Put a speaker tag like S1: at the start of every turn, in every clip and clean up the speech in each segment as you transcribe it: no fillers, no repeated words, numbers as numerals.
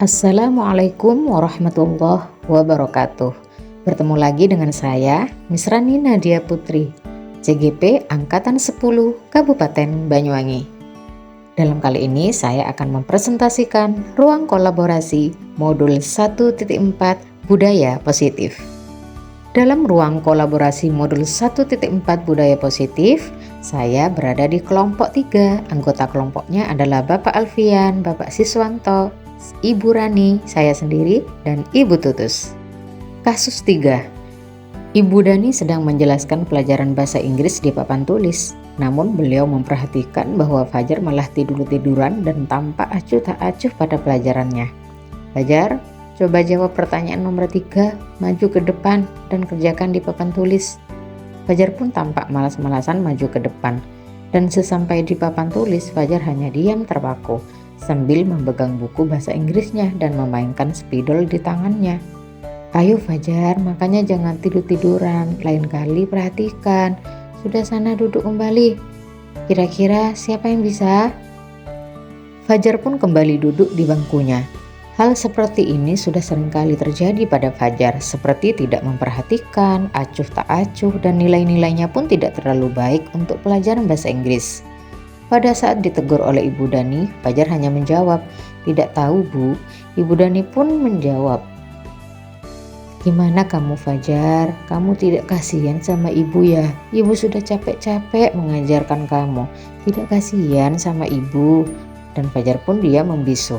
S1: Assalamualaikum warahmatullahi wabarakatuh. Bertemu lagi dengan saya, Misrani Nadia Putri, CGP Angkatan 10 Kabupaten Banyuwangi. Dalam kali ini saya akan mempresentasikan ruang kolaborasi modul 1.4 Budaya Positif. Dalam ruang kolaborasi modul 1.4 Budaya Positif, saya berada di kelompok 3. Anggota kelompoknya adalah Bapak Alfian, Bapak Siswanto, Ibu Rani, saya sendiri, dan Ibu Tutus. Kasus 3. Ibu Dani sedang menjelaskan pelajaran bahasa Inggris di papan tulis. Namun beliau memperhatikan bahwa Fajar malah tidur-tiduran dan tampak acuh tak acuh pada pelajarannya. Fajar, coba jawab pertanyaan nomor 3, maju ke depan dan kerjakan di papan tulis. Fajar pun tampak malas-malasan maju ke depan. Dan sesampai di papan tulis, Fajar hanya diam terpaku sambil memegang buku bahasa Inggrisnya dan memainkan spidol di tangannya. Ayo Fajar, makanya jangan tidur-tiduran, lain kali perhatikan. Sudah sana duduk kembali. Kira-kira siapa yang bisa? Fajar pun kembali duduk di bangkunya. Hal seperti ini sudah seringkali terjadi pada Fajar, seperti tidak memperhatikan, acuh tak acuh, dan nilai-nilainya pun tidak terlalu baik untuk pelajaran bahasa Inggris. Pada saat ditegur oleh Ibu Dani, Fajar hanya menjawab, "Tidak tahu, Bu." Ibu Dani pun menjawab, "Gimana kamu Fajar? Kamu tidak kasihan sama ibu ya? Ibu sudah capek-capek mengajarkan kamu. Tidak kasihan sama ibu?" Dan Fajar pun dia membisu.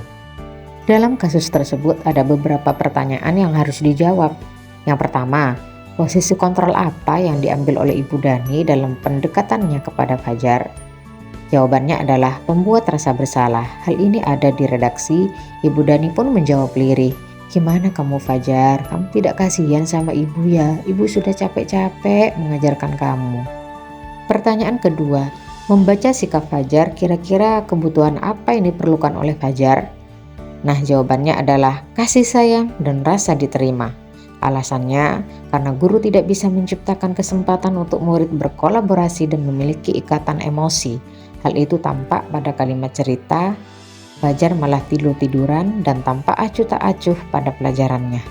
S1: Dalam kasus tersebut ada beberapa pertanyaan yang harus dijawab. Yang pertama, posisi kontrol apa yang diambil oleh Ibu Dani dalam pendekatannya kepada Fajar? Jawabannya adalah pembuat rasa bersalah. Hal ini ada di redaksi. Ibu Dani pun menjawab lirih, "Gimana kamu Fajar? Kamu tidak kasihan sama ibu ya? Ibu sudah capek-capek mengajarkan kamu." Pertanyaan kedua, membaca sikap Fajar, kira-kira kebutuhan apa yang diperlukan oleh Fajar? Nah, jawabannya adalah kasih sayang dan rasa diterima. Alasannya karena guru tidak bisa menciptakan kesempatan untuk murid berkolaborasi dan memiliki ikatan emosi. Hal itu tampak pada kalimat cerita, Fajar malah tidur-tiduran dan tampak acuh tak acuh pada pelajarannya.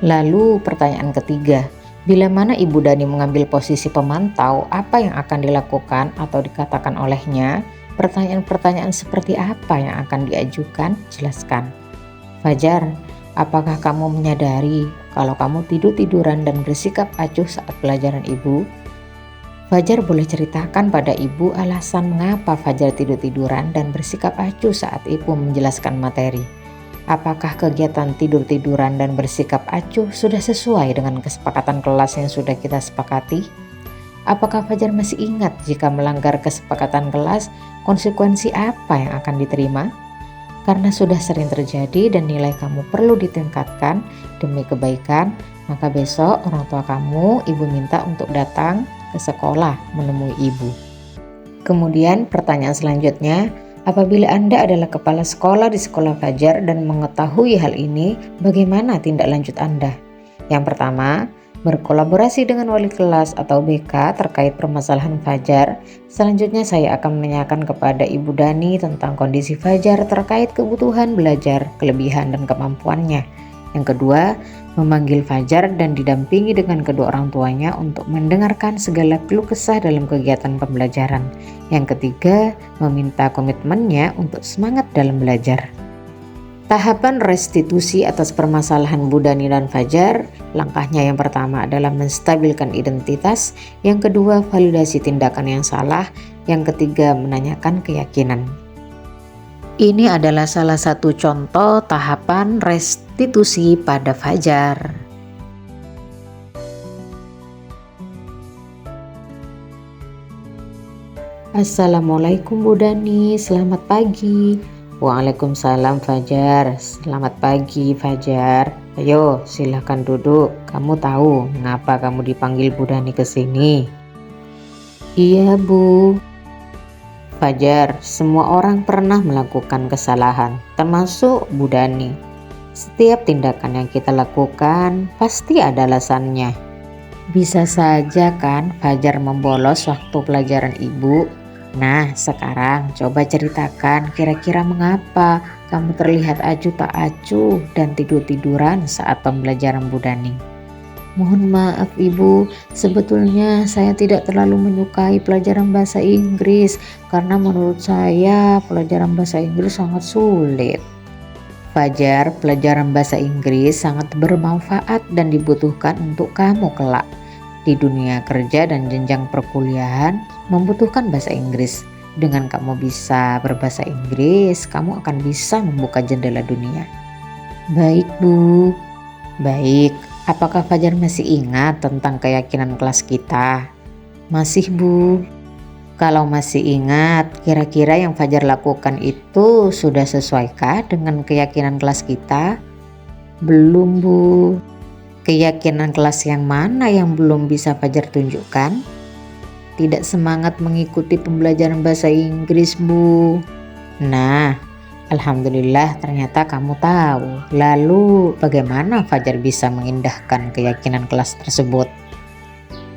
S1: Lalu pertanyaan ketiga, bila mana Ibu Dani mengambil posisi pemantau, apa yang akan dilakukan atau dikatakan olehnya? Pertanyaan-pertanyaan seperti apa yang akan diajukan? Jelaskan. Fajar, apakah kamu menyadari kalau kamu tidur-tiduran dan bersikap acuh saat pelajaran ibu? Fajar boleh ceritakan pada ibu alasan mengapa Fajar tidur-tiduran dan bersikap acuh saat ibu menjelaskan materi. Apakah kegiatan tidur-tiduran dan bersikap acuh sudah sesuai dengan kesepakatan kelas yang sudah kita sepakati? Apakah Fajar masih ingat jika melanggar kesepakatan kelas, konsekuensi apa yang akan diterima? Karena sudah sering terjadi dan nilai kamu perlu ditingkatkan demi kebaikan, maka besok orang tua kamu, ibu minta untuk datang ke sekolah menemui ibu. Kemudian pertanyaan selanjutnya, apabila Anda adalah kepala sekolah di sekolah Fajar dan mengetahui hal ini, bagaimana tindak lanjut Anda? Yang pertama, berkolaborasi dengan wali kelas atau BK terkait permasalahan Fajar. Selanjutnya saya akan menanyakan kepada Ibu Dani tentang kondisi Fajar terkait kebutuhan belajar, kelebihan dan kemampuannya. Yang kedua, memanggil Fajar dan didampingi dengan kedua orang tuanya untuk mendengarkan segala keluh kesah dalam kegiatan pembelajaran. Yang ketiga, meminta komitmennya untuk semangat dalam belajar. Tahapan restitusi atas permasalahan Bu Dani dan Fajar, langkahnya yang pertama adalah menstabilkan identitas, yang kedua validasi tindakan yang salah, yang ketiga menanyakan keyakinan. Ini adalah salah satu contoh tahapan restitusi pada Fajar. Assalamualaikum Bu Dani, selamat pagi. Waalaikumsalam Fajar, selamat pagi Fajar. Ayo silahkan duduk. Kamu tahu mengapa kamu dipanggil Bu Dani ke sini? Iya Bu. Fajar, semua orang pernah melakukan kesalahan, termasuk Bu Dani. Setiap tindakan yang kita lakukan pasti ada alasannya. Bisa saja kan Fajar membolos waktu pelajaran ibu. Nah, sekarang coba ceritakan kira-kira mengapa kamu terlihat acuh tak acuh dan tidur-tiduran saat pembelajaran Bu Dani. Mohon maaf Ibu, sebetulnya saya tidak terlalu menyukai pelajaran bahasa Inggris karena menurut saya pelajaran bahasa Inggris sangat sulit. Fajar, pelajaran bahasa Inggris sangat bermanfaat dan dibutuhkan untuk kamu kelak. Di dunia kerja dan jenjang perkuliahan membutuhkan bahasa Inggris. Dengan kamu bisa berbahasa Inggris, kamu akan bisa membuka jendela dunia. Baik Bu. Baik, apakah Fajar masih ingat tentang keyakinan kelas kita? Masih Bu. Kalau masih ingat, kira-kira yang Fajar lakukan itu sudah sesuaikah dengan keyakinan kelas kita? Belum Bu. Keyakinan kelas yang mana yang belum bisa Fajar tunjukkan? Tidak semangat mengikuti pembelajaran bahasa Inggris Bu. Nah, alhamdulillah ternyata kamu tahu. Lalu bagaimana Fajar bisa mengindahkan keyakinan kelas tersebut?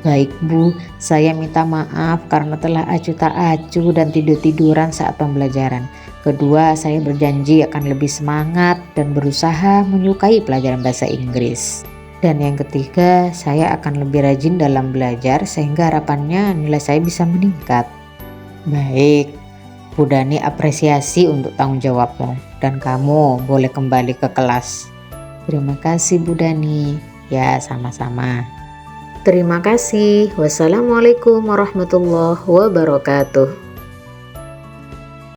S1: Baik Bu, saya minta maaf karena telah acuh tak acuh dan tidur-tiduran saat pembelajaran. Kedua, saya berjanji akan lebih semangat dan berusaha menyukai pelajaran bahasa Inggris. Dan yang ketiga, saya akan lebih rajin dalam belajar sehingga harapannya nilai saya bisa meningkat. Baik, Bu Dani apresiasi untuk tanggung jawabmu dan kamu boleh kembali ke kelas. Terima kasih Bu Dani. Ya, sama-sama. Terima kasih. Wassalamualaikum warahmatullahi wabarakatuh.